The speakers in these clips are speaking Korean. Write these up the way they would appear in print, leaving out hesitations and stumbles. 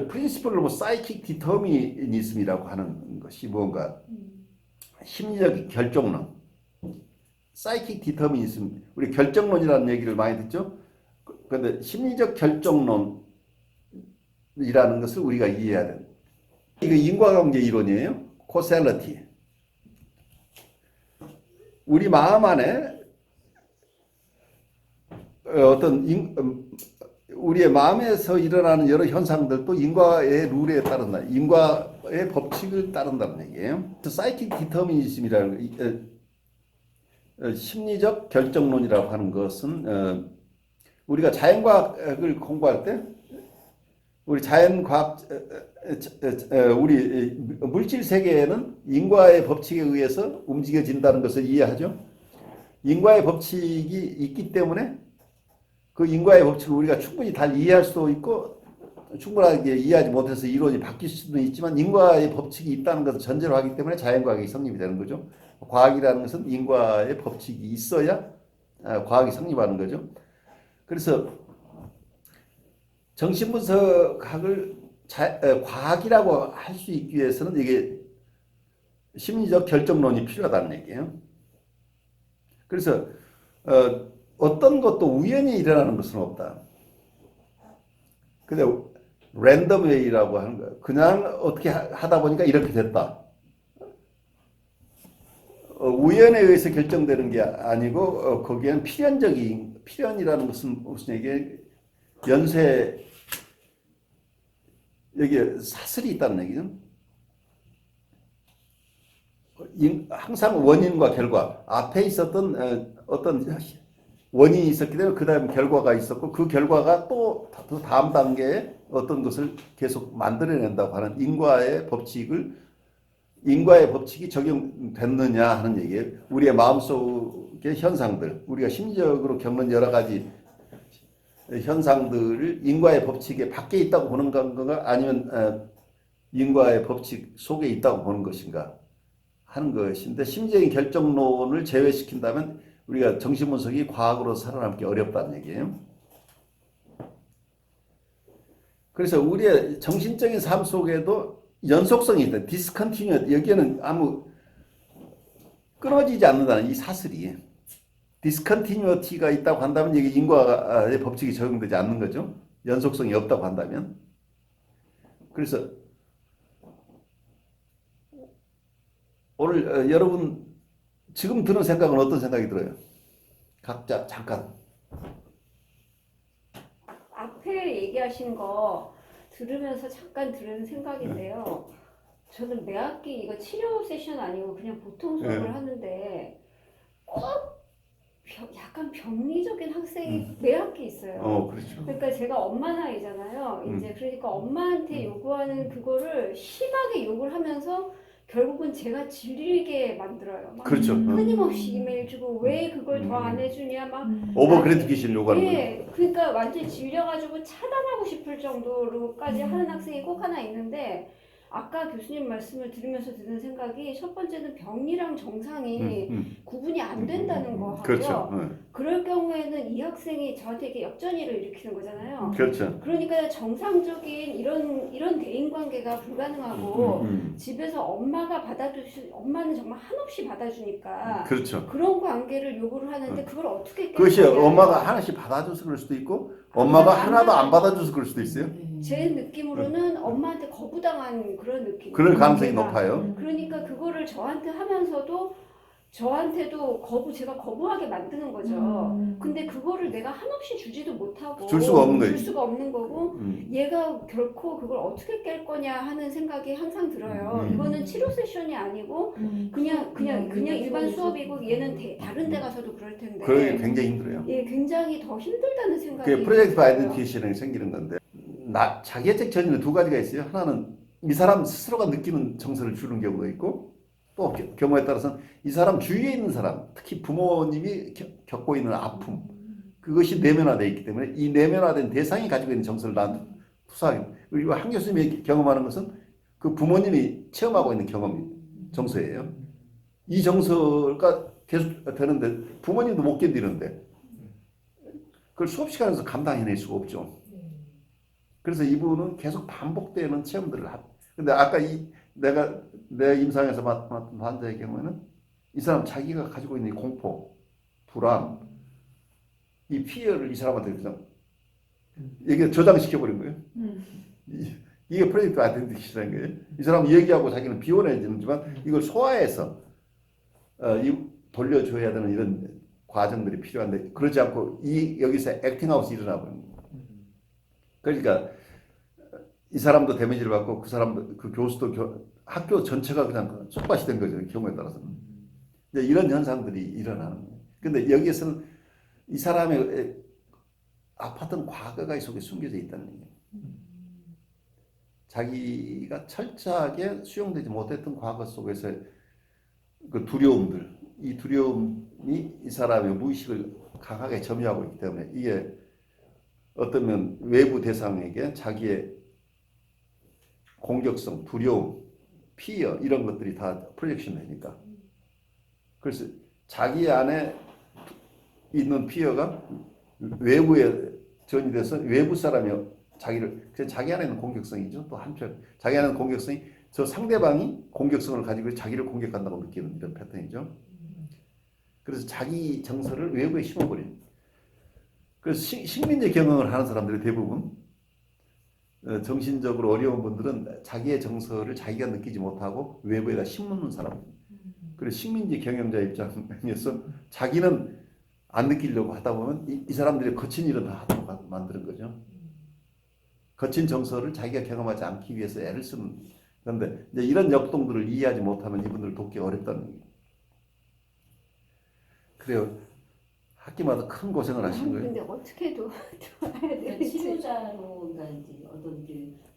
프린시플로 뭐 사이킥 디터미니즘이라고 하는 것이 뭔가 심리적 결정론, 사이킥 디터미니즘, 우리 결정론이라는 얘기를 많이 듣죠. 그런데 심리적 결정론이라는 것을 우리가 이해해야 돼. 이거 인과관계 이론이에요. 코셀러티. 우리 마음 안에 어떤 우리의 마음에서 일어나는 여러 현상들도 인과의 룰에 따른다. 인과의 법칙을 따른다는 얘기예요. 사이킥 디터미니즘이라는 심리적 결정론이라고 하는 것은 우리가 자연과학을 공부할 때 우리 자연과학 우리 물질 세계에는 인과의 법칙에 의해서 움직여진다는 것을 이해하죠. 인과의 법칙이 있기 때문에 그 인과의 법칙을 우리가 충분히 잘 이해할 수도 있고 충분하게 이해하지 못해서 이론이 바뀔 수도 있지만 인과의 법칙이 있다는 것을 전제로 하기 때문에 자연과학이 성립이 되는 거죠. 과학이라는 것은 인과의 법칙이 있어야 과학이 성립하는 거죠. 그래서 정신분석학을 과학이라고 할 수 있기 위해서는 이게 심리적 결정론이 필요하다는 얘기예요. 그래서 어떤 것도 우연히 일어나는 것은 없다. 근데 랜덤 웨이라고 하는 거예요. 그냥 어떻게 하다 보니까 이렇게 됐다. 우연에 의해서 결정되는 게 아니고 거기엔 필연이라는 것은 무슨 얘기예요? 연쇄 여기에 사슬이 있다는 얘기죠. 항상 원인과 결과 앞에 있었던 어떤 원인이 있었기 때문에 그 다음 결과가 있었고 그 결과가 또 다음 단계에 어떤 것을 계속 만들어낸다고 하는 인과의 법칙이 적용됐느냐 하는 얘기예요. 우리의 마음속의 현상들, 우리가 심리적으로 겪는 여러 가지 현상들을 인과의 법칙에 밖에 있다고 보는 건가 아니면 인과의 법칙 속에 있다고 보는 것인가 하는 것인데 심리적인 결정론을 제외시킨다면 우리가 정신분석이 과학으로 살아남기 어렵다는 얘기예요. 그래서 우리의 정신적인 삶 속에도 연속성이 있다. 디스컨티뉴 여기에는 아무 끊어지지 않는다는 이 사슬이 디스컨티뉴티가 있다고 한다면 이게 인과의 법칙이 적용되지 않는 거죠. 연속성이 없다고 한다면. 그래서 오늘 여러분 지금 드는 생각은 어떤 생각이 들어요? 각자 잠깐. 앞에 얘기하신 거 들으면서 잠깐 들은 생각인데요. 저는 매학기 이거 치료 세션 아니고 그냥 보통 수업을 하는데 꼭 약간 병리적인 학생이 매학기 있어요. 그렇죠. 그러니까 제가 엄마 나이잖아요. 이제 그러니까 엄마한테 요구하는 그거를 심하게 욕을 하면서 결국은 제가 질리게 만들어요. 막 그렇죠. 끊임없이 이메일 주고 왜 그걸 더 안 해주냐 막 오버그래티피케이션 요구하는 거예요. 예, 그러니까 완전 히 질려가지고 차단하고 싶을 정도로까지 하는 학생이 꼭 하나 있는데 아까 교수님 말씀을 들으면서 드는 생각이 첫 번째는 병리랑 정상이 구분이 안 된다는 거 하고요. 그렇죠. 그럴 경우에는 이 학생이 저한테 이렇게 역전이를 일으키는 거잖아요. 그렇죠. 그러니까 정상적인 이런 대인 관계가 불가능하고 집에서 엄마는 정말 한없이 받아주니까 그렇죠. 그런 관계를 요구를 하는데 그걸 어떻게 그것이 깨닫느냐. 엄마가 하나씩 받아줘서 그럴 수도 있고 엄마가 하나도 안 받아줘서 그럴 수도 있어요. 제 느낌으로는 엄마한테 거부당한 그런 느낌. 그럴 가능성이 높아요. 그러니까 그거를 저한테 하면서도 저한테도 제가 거부하게 만드는 거죠. 근데 그거를 내가 한없이 주지도 못하고 줄 수가 없는 거예요. 줄 수가 없는 거고 얘가 결코 그걸 어떻게 깰 거냐 하는 생각이 항상 들어요. 이거는 치료 세션이 아니고 그냥 일반 수업이고 얘는 다른 데 가서도 그럴 텐데. 그게 굉장히 힘들어요. 예, 굉장히 더 힘들다는 생각이 그게 프로젝트 들어요. 아이덴티피케이션이 생기는 건데 자기애적 전이는 두 가지가 있어요. 하나는 이 사람 스스로가 느끼는 정서를 주는 경우가 있고 또 경우에 따라서는 이 사람 주위에 있는 사람, 특히 부모님이 겪고 있는 아픔, 그것이 내면화되어 있기 때문에 이 내면화된 대상이 가지고 있는 정서를 나한테 투사하게. 그리고 한 교수님이 경험하는 것은 그 부모님이 체험하고 있는 정서예요. 이 정서가 계속 되는데 부모님도 못 견디는데 그걸 수업 시간에서 감당해낼 수가 없죠. 그래서 이분은 계속 반복되는 체험들을 근데 아까 내가 내 임상에서 맡은 환자의 경우에는 이 사람 자기가 가지고 있는 이 공포, 불안, 이 피해를 이 사람한테 그냥 이게 저장시켜버린 거예요. 이게 프로젝트 아이덴티티라는 거예요. 이 사람 얘기하고 자기는 비워내지만 이걸 소화해서 돌려줘야 되는 이런 과정들이 필요한데 그러지 않고 여기서 액팅아웃이 일어나 버리는 거예요. 그러니까 이 사람도 데미지를 받고 그 사람도 그 교수도 학교 전체가 그냥 쏙밭이 된 거죠. 경우에 따라서는. 이런 현상들이 일어나는 거예요. 근데 여기에서는 이 사람의 아팠던 과거가 이 속에 숨겨져 있다는 얘기예요. 자기가 철저하게 수용되지 못했던 과거 속에서 그 두려움들, 이 두려움이 이 사람의 무의식을 강하게 점유하고 있기 때문에 이게 어떠면 외부 대상에게 자기의 공격성, 두려움, 피어 이런 것들이 다 프로젝션 되니까 그래서 자기 안에 있는 피어가 외부에 전이돼서 외부 사람이 자기 안에 있는 공격성이죠. 또 한편 자기 안에 있는 공격성이 저 상대방이 공격성을 가지고 자기를 공격한다고 느끼는 이런 패턴이죠. 그래서 자기 정서를 외부에 심어버리는. 그래서 식민지 경영을 하는 사람들이 대부분 정신적으로 어려운 분들은 자기의 정서를 자기가 느끼지 못하고 외부에다 심는 사람. 그래서 식민지 경영자 입장에서 자기는 안 느끼려고 하다 보면 이 사람들이 거친 일은 다 하도록 만드는 거죠. 거친 정서를 자기가 경험하지 않기 위해서 애를 쓰는. 그런데 이제 이런 역동들을 이해하지 못하면 이분들을 돕기 어렵다는 거예요. 그래요. 학기마다 큰 고생을 하신 거예요. 근데 어떻게 도와야 그러니까 되지? 치료자로 그러니까 이제 어떤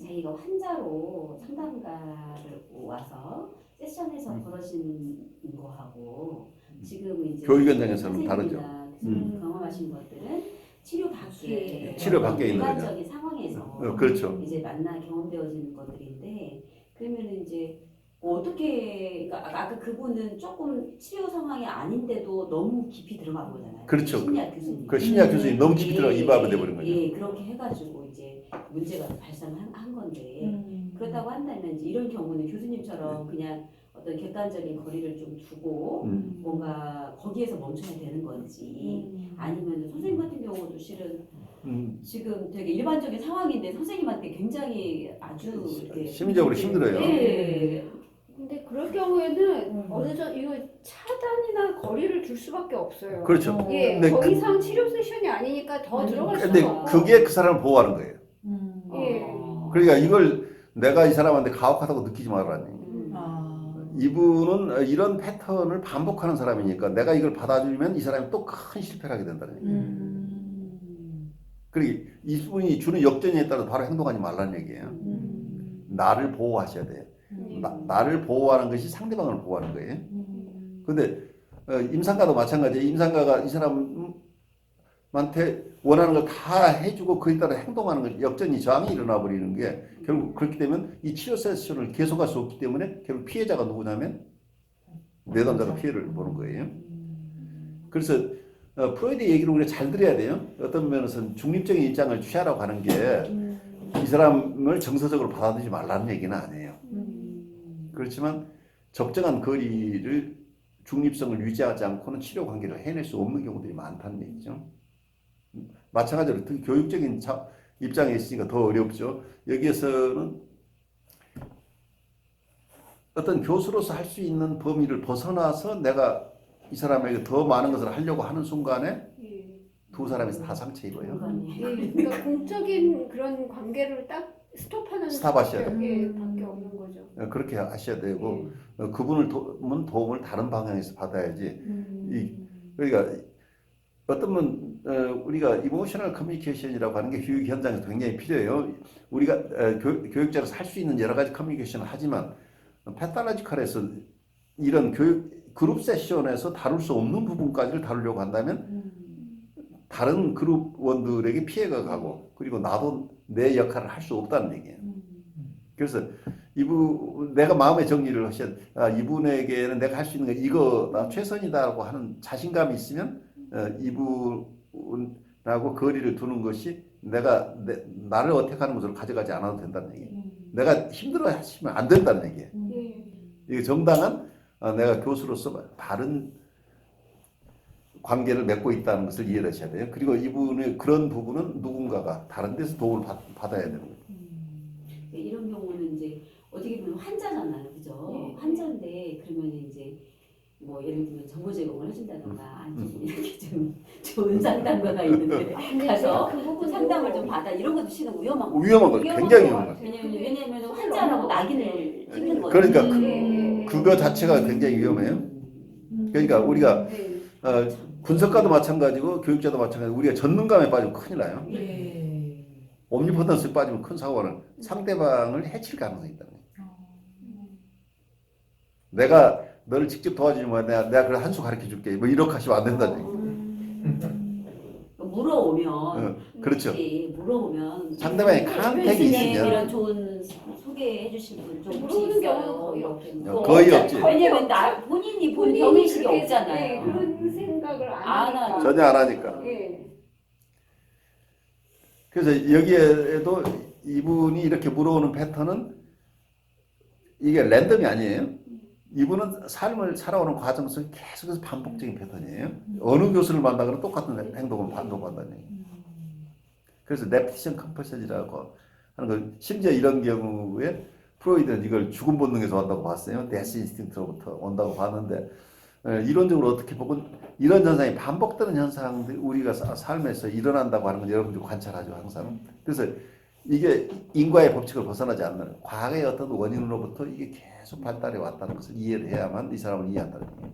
자기가 환자로 상담가를 와서 세션에서 벌어진 거하고 지금 이제 교육 현장에서는 다르죠. 선생님이나 경험하신 것들은 치료 밖에 있는 일반적인 상황에서 그렇죠. 이제 만나 경험되어지는 것들인데 그러면 이제 어떻게 그러니까 아까 그분은 조금 치료 상황이 아닌데도 너무 깊이 들어간 거잖아요. 그렇죠. 심리학 교수님. 그 심리학 교수님 너무 깊이 들어가 이바가 돼버린 거죠. 예, 그렇게 해가지고 이제 문제가 발생한 건데 그렇다고 한다면 이제 이런 경우는 교수님처럼 그냥 어떤 객관적인 거리를 좀 두고 뭔가 거기에서 멈춰야 되는 건지 아니면 선생님 같은 경우도 실은 지금 되게 일반적인 상황인데 선생님한테 굉장히 아주 이렇게 심리적으로 힘들어요. 예. 근데 그럴 경우에는 어느 정도 이거 차단이나 거리를 둘 수밖에 없어요. 그렇죠. 예, 근데 더 이상 치료 세션이 아니니까 더 들어갈 근데 수가 없고. 그게 그 사람을 보호하는 거예요. 예. 그러니까 이걸 내가 이 사람한테 가혹하다고 느끼지 말라니. 이분은 이런 패턴을 반복하는 사람이니까 내가 이걸 받아주면 이 사람이 또 큰 실패를 하게 된다는 얘기예요. 그리고 이분이 주는 역전에 따라서 바로 행동하지 말라는 얘기예요. 나를 보호하셔야 돼요. 나를 보호하는 것이 상대방을 보호하는 거예요. 근데 임상가도 마찬가지예요. 임상가가 이 사람한테 원하는 걸 다 해주고 그에 따라 행동하는 것 역전이 저항이 일어나 버리는 게 결국 그렇게 되면 이 치료 세션을 계속할 수 없기 때문에 결국 피해자가 누구냐면 내담자가 피해를 보는 거예요. 그래서 프로이드 얘기를 우리가 잘 들어야 돼요. 어떤 면에서는 중립적인 입장을 취하라고 하는 게 이 사람을 정서적으로 받아들이지 말라는 얘기는 아니에요. 그렇지만 적정한 거리를 중립성을 유지하지 않고는 치료 관계를 해낼 수 없는 경우들이 많다는 얘기죠. 마찬가지로 특히 교육적인 입장에 있으니까 더 어렵죠. 여기에서는 어떤 교수로서 할 수 있는 범위를 벗어나서 내가 이 사람에게 더 많은 것을 하려고 하는 순간에 두 사람이 다 상처 입어요. 예, 그러니까 공적인 그런 관계를 딱 스탑하셔야 돼요. 예, 밖에 없는 거죠. 그렇게 하셔야 되고 그분을 도움을 다른 방향에서 받아야지. 그러니까 어떤 분 우리가 이모셔널 커뮤니케이션이라고 하는 게 교육 현장에서 굉장히 필요해요. 우리가 교육자로서 할 수 있는 여러 가지 커뮤니케이션을 하지만 패탈로지컬에서 이런 교육 그룹 세션에서 다룰 수 없는 부분까지를 다루려고 한다면 다른 그룹원들에게 피해가 가고 그리고 나도 내 역할을 할 수 없다는 얘기예요. 그래서 내가 마음의 정리를 하셔야 이분에게는 내가 할 수 있는 게 이거다 최선이다라고 하는 자신감이 있으면 이분하고 거리를 두는 것이 나를 어택하는 것으로 가져가지 않아도 된다는 얘기예요. 내가 힘들어 하시면 안 된다는 얘기예요. 예. 이게 정당한 내가 교수로서 바른 관계를 맺고 있다는 것을 이해를 하셔야 돼요. 그리고 이분의 그런 부분은 누군가가 다른 데서 도움을 받아야 되는 거예요. 이런 경우는 이제 어떻게 보면 환자잖아요, 그죠? 네. 환자인데 그러면 이제 뭐 예를 들면 정보 제공을 해준다던가 좀 이렇게 좀 좋은 상담가가 있는데 근데 가서 제가 그 부분도 상담을 좀 받아 이런 것도 시는 위험한 거. 위험한 거예요. 굉장히 위험한 거예요. 왜냐면 환자라고 낙인을 찍는 거예요. 그러니까 네. 그거 자체가 굉장히 위험해요. 그러니까 우리가 네. 분석가도 마찬가지고 교육자도 마찬가지고 우리가 전문감에 빠지면 큰일 나요. 네. 옴니포턴스에 빠지면 큰 사고는 상대방을 해칠 가능성이 있다는 거예요. 내가 너를 직접 도와주면 내가 그래 한 수 가르쳐 줄게. 뭐 이렇게 하시면 안 된다는 얘기예요. 물어오면 그렇죠. 혹시 물어보면 상대방의 칸택이 교수님 있으면 이런 좋은 소개해 주신 분좀 물어보는 경우는 거의 이렇게 없죠. 거의 없지. 왜냐면 본인이 본 경험식이 그렇게, 없잖아요. 네, 그런 생각을 안 안 하니까. 하죠. 전혀 안 하니까. 예. 그래서 여기에도 이분이 이렇게 물어오는 패턴은 이게 랜덤이 아니에요. 이분은 삶을 살아오는 과정 속에 계속해서 반복적인 패턴이에요. 어느 교수를 만나거나 똑같은 행동을 반복한다는 얘기예요. 그래서 repetition compulsion이라고 하는 거. 심지어 이런 경우에 프로이드는 이걸 죽음 본능에서 온다고 봤어요. death instinct로부터 온다고 봤는데 이론적으로 어떻게 보면 이런 현상이 반복되는 현상들 우리가 삶에서 일어난다고 하는 건 여러분들이 관찰하죠 항상. 그래서 이게 인과의 법칙을 벗어나지 않는 과거의 어떤 원인으로부터 이게 계속 발달해 왔다는 것을 이해를 해야만 이 사람을 이해한다는 거예요.